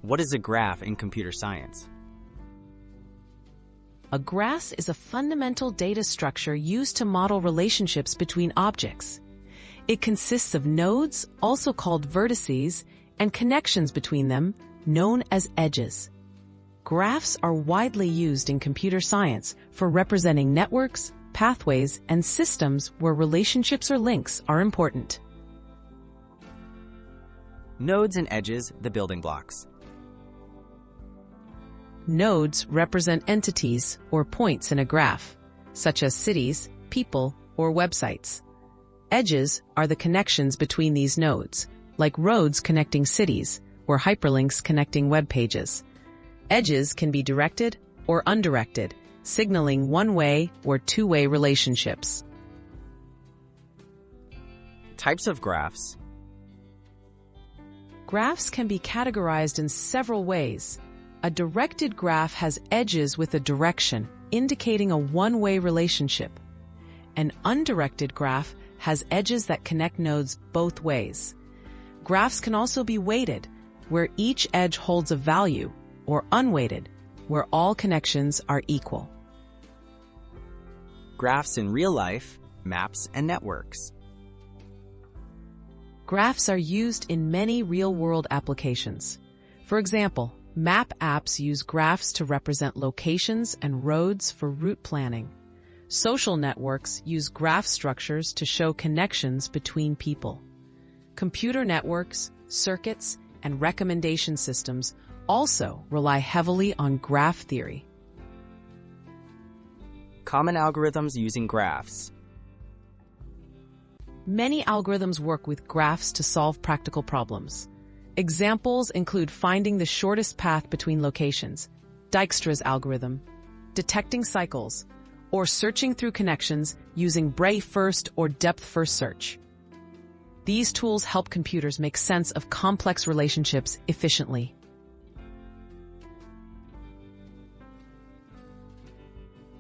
What is a graph in computer science? A graph is a fundamental data structure used to model relationships between objects. It consists of nodes, also called vertices, and connections between them, known as edges. Graphs are widely used in computer science for representing networks, pathways, and systems where relationships or links are important. Nodes and edges, the building blocks. Nodes represent entities or points in a graph, such as cities, people, or websites. Edges are the connections between these nodes, like roads connecting cities or hyperlinks connecting web pages. Edges can be directed or undirected, signaling one-way or two-way relationships. Types of graphs. Graphs can be categorized in several ways. A directed graph has edges with a direction, indicating a one-way relationship. An undirected graph has edges that connect nodes both ways. Graphs can also be weighted, where each edge holds a value, or unweighted, where all connections are equal. Graphs in real life, maps, and networks. Graphs are used in many real-world applications. For example, map apps use graphs to represent locations and roads for route planning. Social networks use graph structures to show connections between people. Computer networks, circuits, and recommendation systems also rely heavily on graph theory. Common algorithms using graphs. Many algorithms work with graphs to solve practical problems. Examples include finding the shortest path between locations, Dijkstra's algorithm, detecting cycles, or searching through connections using breadth-first or depth-first search. These tools help computers make sense of complex relationships efficiently.